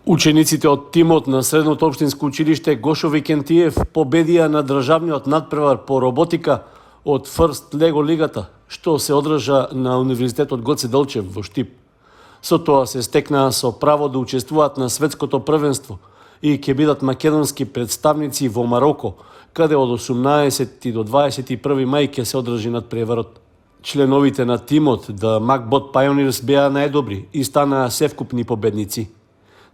Учениците од тимот на Средното општинско училиште Гошо Викентиев победија на државниот надпревар по роботика од Фрст Лего лигата, што се одржа на Универзитетот Гоце Делчев во Штип. Со тоа се стекнаа со право да учествуваат на светското првенство и ќе бидат македонски представници во Мароко, каде од 18 до 21 мај ќе се одржи надпреварот. Членовите на тимот The MacBot Pioneers беа најдобри и станаа севкупни победници.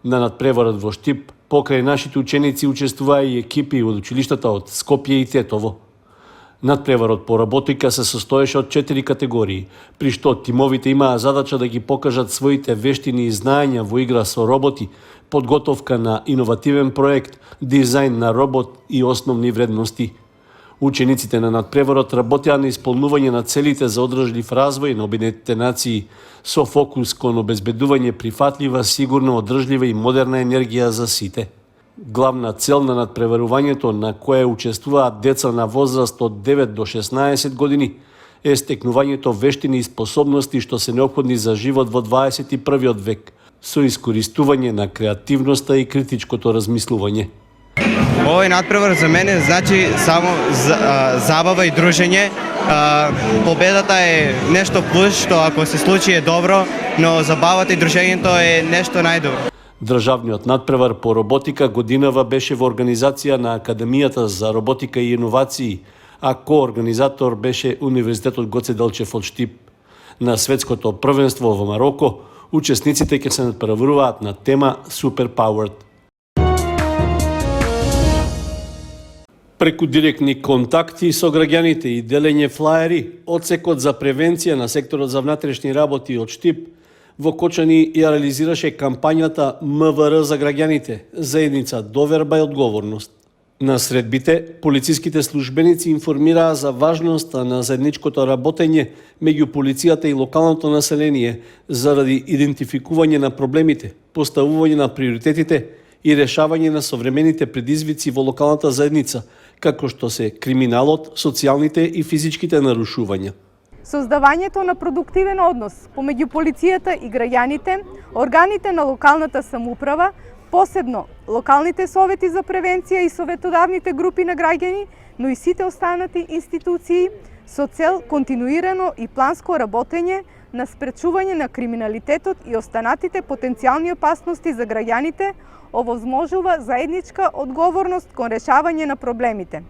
На надпреварот во Штип, покрај нашите ученици учествуваа и екипи од училиштата од Скопје и Тетово. Надпреварот по роботика се состоеше од 4 категории, при што тимовите имаа задача да ги покажат своите вештини и знаења во игра со роботи, подготовка на иновативен проект, дизајн на робот и основни вредности. Учениците на надпреварот работеа на исполнување на целите за одржлив развој на Обединетите нации со фокус кон обезбедување прифатлива, сигурна, одржлива и модерна енергија за сите. Главна цел на надпреварувањето, на кое учествуваат деца на возраст од 9 до 16 години, е стекнувањето вештини и способности што се неопходни за живот во 21 век, со искористување на креативноста и критичкото размислување. Овој надпревар за мене значи само забава и дружење. Победата е нешто плюс, што ако се случи е добро, но забавата и дружењето е нешто најдобро. Државниот надпревар по роботика годинава беше во организација на Академијата за роботика и иновации, а коорганизатор беше Универзитетот Гоце Делчев од Штип. На светското првенство во Мароко, учесниците ќе се надпреваруваат на тема Superpowered. Преку директни контакти со граѓаните и делење флаери, одсекот за превенција на секторот за внатрешни работи од Штип во Кочани ја реализираше кампањата МВР за граѓаните, заедница доверба и одговорност. На средбите, полициските службеници информираа за важноста на заедничкото работење меѓу полицијата и локалното население заради идентификување на проблемите, поставување на приоритетите и решавање на современите предизвици во локалната заедница, како што се криминалот, социјалните и физичките нарушувања. Создавањето на продуктивен однос помеѓу полицијата и граѓаните, органите на локалната самоуправа, посебно локалните совети за превенција и советодавните групи на граѓани, но и сите останати институции, со цел континуирано и планско работење на спречување на криминалитетот и останатите потенцијални опасности за граѓаните, овозможува заедничка одговорност кон решавање на проблемите.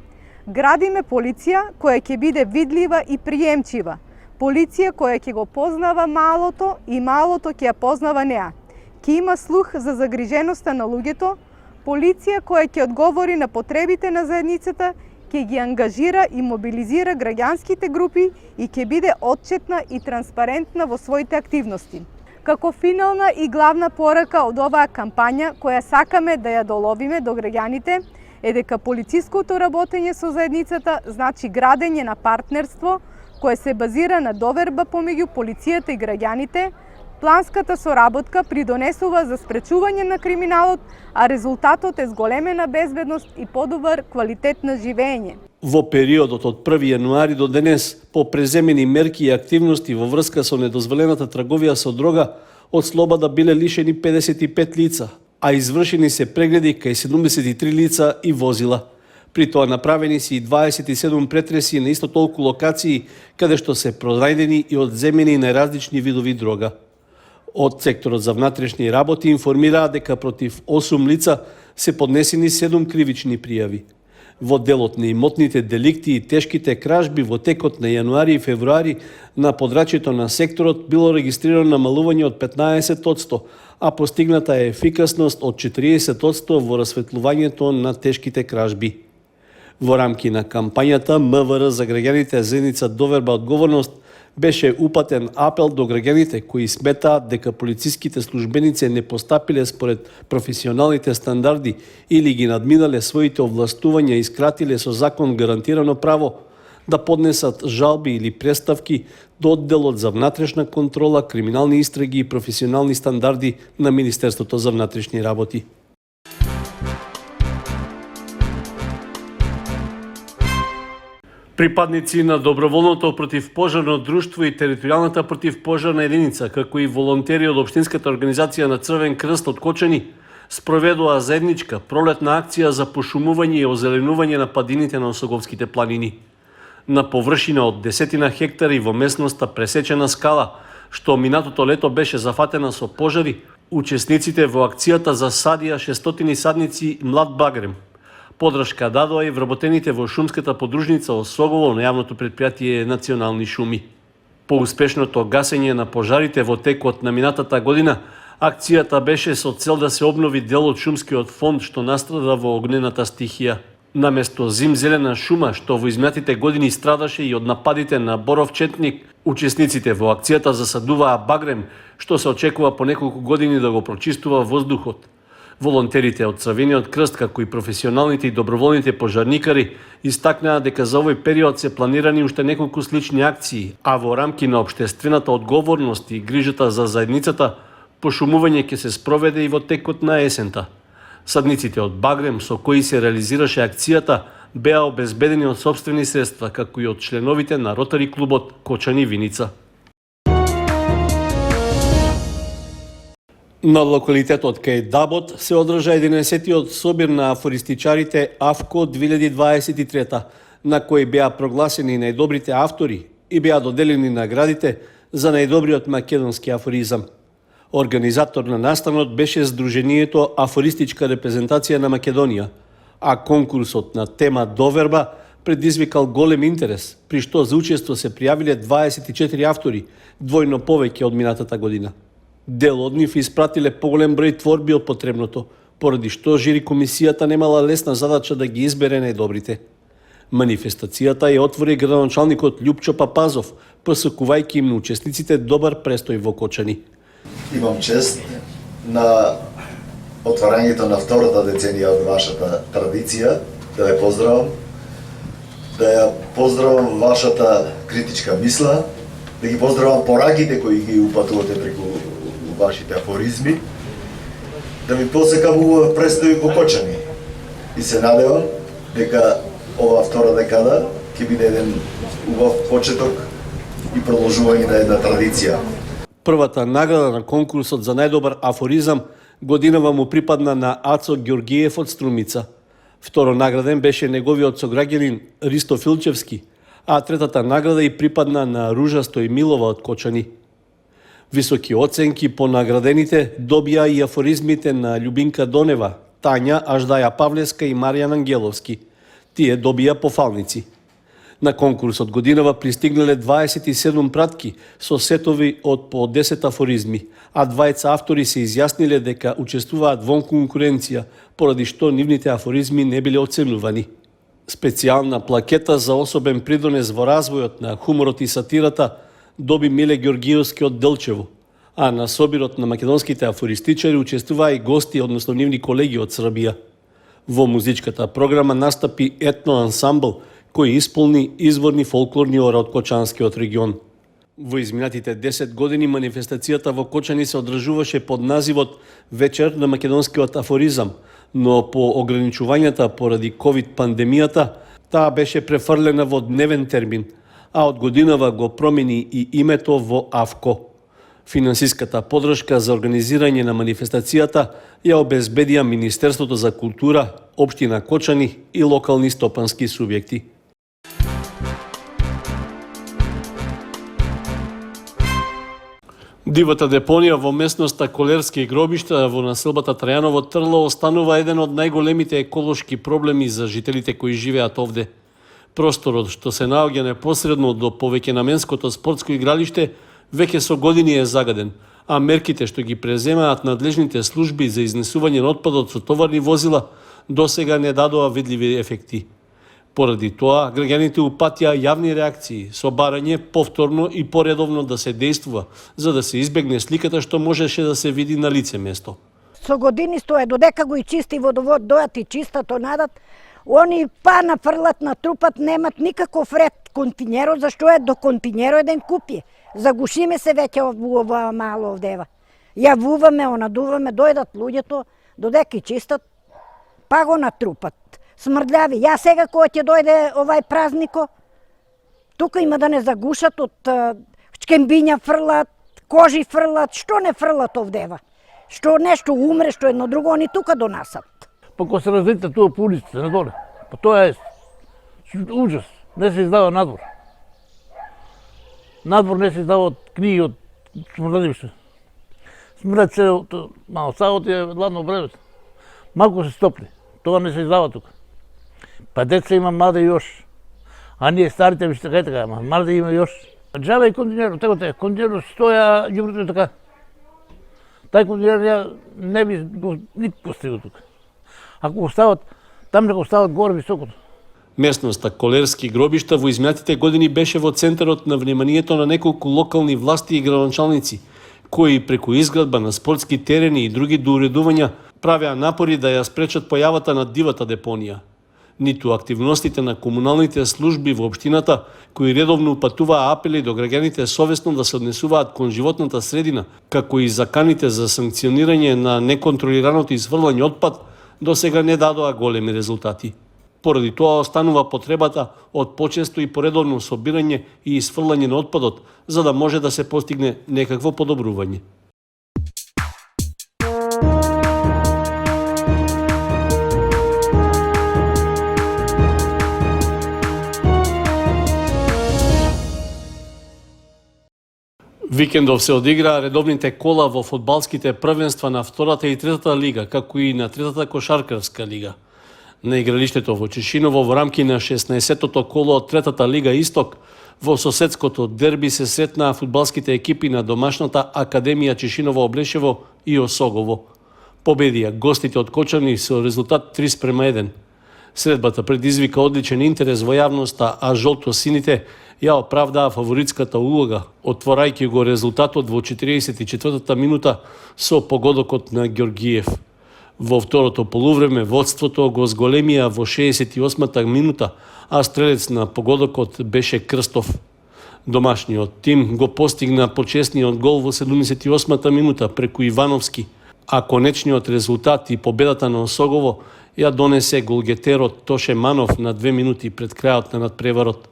Градиме полиција која ќе биде видлива и приемчива, полиција која ќе го познава малото и малото ќе ја познава неа. Ќе има слух за загриженоста на луѓето, полиција која ќе одговори на потребите на заедницата, ќе ги ангажира и мобилизира граѓанските групи и ќе биде отчетна и транспарентна во своите активности. Како финална и главна порака од оваа кампања, која сакаме да ја доловиме до граѓаните, е дека полициското работење со заедницата значи градење на партнерство кое се базира на доверба помеѓу полицијата и граѓаните, планската соработка придонесува за спречување на криминалот, а резултатот е зголемена безбедност и подобар квалитет на живење. Во периодот од 1 јануари до денес, по преземени мерки и активности во врска со недозволената трговија со дрога, од слобода биле лишени 55 лица, а извршени се прегледи кај 73 лица и возила. При тоа направени се и 27 претреси на исто толку локации, каде што се пронајдени и одземени најразлични видови дрога. Од секторот за внатрешни работи информираа дека против 8 лица се поднесени 7 кривични пријави. Во делот на имотните деликти и тешките кражби во текот на јануари и февруари на подрачјето на секторот било регистрирано намалување од 15%, а постигната е ефикасност од 40% во расветлувањето на тешките кражби. Во рамки на кампањата МВР за граѓаните заедница доверба одговорност беше упатен апел до граѓаните кои сметаат дека полициските службеници не постапиле според професионалните стандарди или ги надминале своите овластувања и скратиле со закон гарантирано право да поднесат жалби или преставки до одделот за внатрешна контрола, криминални истраги и професионални стандарди на Министерството за внатрешни работи. Припадници на доброволното противпожарно друштво и територијалната противпожарна единица, како и волонтери од Општинската организација на Црвен крст од Кочани, спроведува заедничка пролетна акција за пошумување и озеленување на падините на Осоговските планини. На површина од 10 хектари во местноста Пресечена скала, што минатото лето беше зафатена со пожари, учесниците во акцијата засадија 600 садници млад багрем. Подршка дадоа и вработените во шумската подружница Осогово на јавното предпријатие Национални шуми. По успешното гасење на пожарите во текот на минатата година, акцијата беше со цел да се обнови дел од шумскиот фонд што настрада во огнената стихија. Наместо зим-зелена шума, што во изминатите години страдаше и од нападите на боров четник, учесниците во акцијата засадуваа багрем, што се очекува по неколку години да го прочистува воздухот. Волонтерите од Црвениот крст, како и професионалните и доброволните пожарникари, истакнаа дека за овој период се планирани уште неколку слични акции, а во рамки на општествената одговорност и грижата за заедницата, пошумување ќе се спроведе и во текот на есента. Садниците од багрем со кои се реализираше акцијата беа обезбедени од сопствени средства, како и од членовите на Ротари клубот Кочани Виница. На локалитетот кај Дабот се одржа 11-тиот собир на афористичарите АФКО 2023, на кој беа прогласени најдобрите автори и беа доделени наградите за најдобриот македонски афоризам. Организатор на настанот беше Сдруженијето Афористичка репрезентација на Македонија, а конкурсот на тема Доверба предизвикал голем интерес, при што за учество се пријавиле 24 автори, двојно повеќе од минатата година. Дел од нив испратиле поголем број творби од потребното, поради што жири комисијата немала лесна задача да ги избере најдобрите. Манифестацијата ја отвори градоначалникот Љупчо Папазов, посакувајќи им на учесниците добар престој во Кочани. Имам чест на отварањето на втората деценија од вашата традиција, да ја поздравам, вашата критичка мисла, да ги поздравам пораките кои ги упатувате преку вашите афоризми, да ви посекам убав престој во Кочани. И се надевам дека ова втора декада ќе биде еден убав почеток и продолжување на една традиција. Првата награда на конкурсот за најдобар афоризам годинава му припадна на Ацо Ѓоргиев од Струмица. Второ награден беше неговиот сограѓанин Ристо Филчевски, а третата награда и припадна на Ружа Стојмилова од Кочани. Високи оценки по наградените добија и афоризмите на Љубинка Донева, Тања Аждаја Павлеска и Маријан Ангеловски. Тие добија пофалници. На конкурсот годинава пристигнале 27 пратки со сетови од по 10 афоризми, а двајца автори се изјасниле дека учествуваат во конкуренција, поради што нивните афоризми не биле оценувани. Специјална плакета за особен придонес во развојот на хуморот и сатирата доби Миле Ѓоргиевски од Делчево, а на собирот на македонските афористичари учествуваа и гости, односно нивни колеги од Србија. Во музичката програма настапи етно ансамбл кој исполни изворни фолклорни ора од Кочанскиот регион. Во изминатите 10 години манифестацијата во Кочани се одржуваше под називот Вечер на македонскиот афоризам, но по ограничувањата поради ковид пандемијата, таа беше префрлена во дневен термин, а од годинава го промени и името во АФКО. Финансиската подршка за организирање на манифестацијата ја обезбедија Министерството за култура, Општина Кочани и локални стопански субјекти. Дивата депонија во местноста Колерски гробишта во населбата Трајаново Трло останува еден од најголемите еколошки проблеми за жителите кои живеат овде. Просторот што се наоѓа непосредно до повеќенаменското спортско игралиште веќе со години е загаден, а мерките што ги преземаат надлежните служби за изнесување на отпадот со товарни возила досега не дадоа видливи ефекти. Поради тоа, граѓаните упатија јавни реакции со барање повторно и поредовно да се действува, за да се избегне сликата што можеше да се види на лице место. Со години стоја, додека го и чисти водовод, дојат и чистат онадат, они па нафрлат, натрупат, немат никаков ред континерот, зашто е до континерот еден купи. Загушиме се веќе ова мало овдева. Јавуваме, онадуваме, дојдат луѓето, додека и чистат, па го натрупат. Смрдлjavi. Ја сега кога ќе дојде овај празнико, тука има да не загушат од чкембиња фрлат, кожи фрлат, што не фрлат овдева. Што нешто умре, што едно друго, они тука донасат. Па кога се разлите туа по улиците, надоле. Па тоа е ужас. Не се издава надвор. Надвор не се издава од книги, од смрдливище. Смрдат се мало саот е ладно време. Малку се стопли. Тоа не се издава тука. Па деца има младе још. А ние старите виште кај така, младе има још. Джабе и континерот, тако те, континерот стоја ѓубрето така. Тај континер ја не би го никако стигал тука. Ако го стават, там не го стават горе високото. Местноста Колерски гробишта во изминатите години беше во центарот на вниманието на неколку локални власти и градоначалници, кои преку изградба на спортски терени и други доуредувања правеа напори да ја спречат појавата на дивата депонија. Ниту активностите на комуналните служби во општината, кои редовно упатуваа апели до граѓаните совесно да се однесуваат кон животната средина, како и заканите за санкционирање на неконтролираното изврлање отпад, до сега не дадоа големи резултати. Поради тоа останува потребата од почесто и поредовно собирање и исфрлање на отпадот, за да може да се постигне некакво подобрување. Викендов се одиграа редовните кола во фудбалските првенства на втората и третата лига, како и на третата кошаркарска лига. На игралиштето во Чешиново во рамки на 16-тото коло од третата лига Исток, во соседското дерби се сретнаа фудбалските екипи на домашната Академија Чешиново Облешево и Осогово. Победија гостите од Кочани со резултат 3:1. Средбата предизвика одличен интерес во јавноста, а жолто-сините ја оправдаа фаворитската улога, отворајќи го резултатот во 44-та минута со погодокот на Ѓоргиев. Во второто полувреме водството го зголемија во 68-та минута, а стрелец на погодокот беше Крстов. Домашниот тим го постигна почесниот гол во 78-та минута преку Ивановски, а конечниот резултат и победата на Осогово ја донесе голгетерот Тоше Манов на 2 минути пред крајот на надпреварот.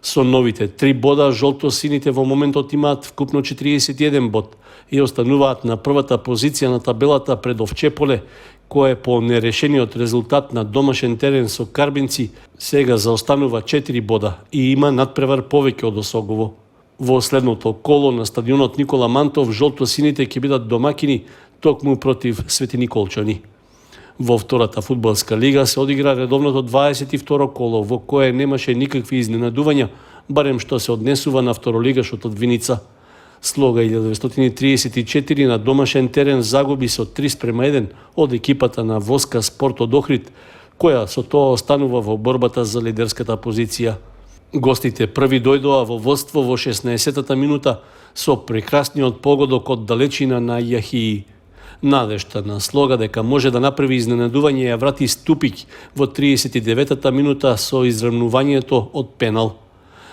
Со новите 3 бода, жолто-сините во моментот имаат вкупно 41 бод и остануваат на првата позиција на табелата пред Овчеполе, кое по нерешениот резултат на домашен терен со Карбинци сега заостанува 4 бода и има надпревар повеќе од Осогово. Во следното коло на стадионот Никола Мантов, жолто-сините ќе бидат домакини токму против Свети Николчани. Во втората фудбалска лига се одигра редовното 22 коло, во кое немаше никакви изненадувања, барем што се однесува на второлигашот од Виница. Слога 1934 на домашен терен загуби со 3:1 од екипата на Воска Спорт од Охрид, која со тоа останува во борбата за лидерската позиција. Гостите први дојдоа во водство во 16-та минута со прекрасниот погодок од далечина на Јахии. Надежта на Слога дека може да направи изненадување ја врати Ступик во 39-та минута со изравнувањето од пенал.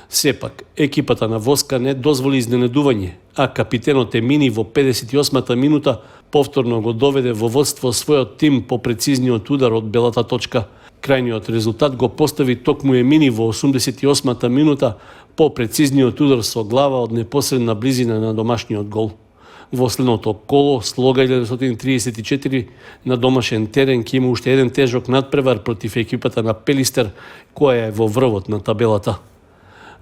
Сепак, екипата на Воска не дозволи изненадување, а капитенот Емини во 58-та минута повторно го доведе во водство својот тим по прецизниот удар од белата точка. Крајниот резултат го постави токму Емини во 88-та минута по прецизниот удар со глава од непосредна близина на домашниот гол. Во следното коло, Слога 1934 на домашен терен ќе има уште еден тежок надпревар против екипата на Пелистер, која е во врвот на табелата.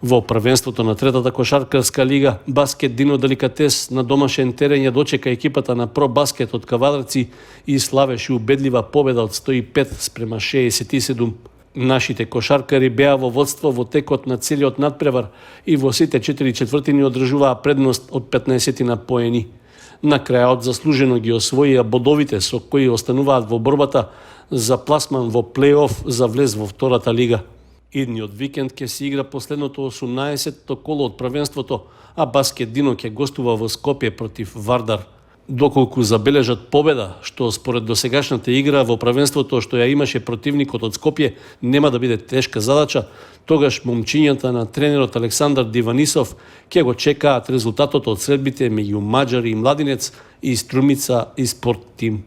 Во првенството на третата кошаркарска лига, Баскет Дино Деликатес на домашен терен ја дочека екипата на Про Баскет од Кавадарци и славеше убедлива победа од 105:67. Нашите кошаркари беа во водство во текот на целиот надпревар и во сите 4/4 одржуваа предност од 15 на поени. На крајот заслужено ги освоија бодовите со кои остануваат во борбата за пласман во плей-оф за влез во втората лига. Идниот викенд ќе се игра последното 18-то коло од првенството, а Баскет Дино ќе гостува во Скопје против Вардар. Доколку забележат победа, што според досегашната игра во првенството што ја имаше противникот од Скопје, нема да биде тешка задача, тогаш момчињата на тренерот Александар Диванисов ќе го чекаат резултатот од средбите меѓу Маџари и Младинец и Струмица и Спорт Тим.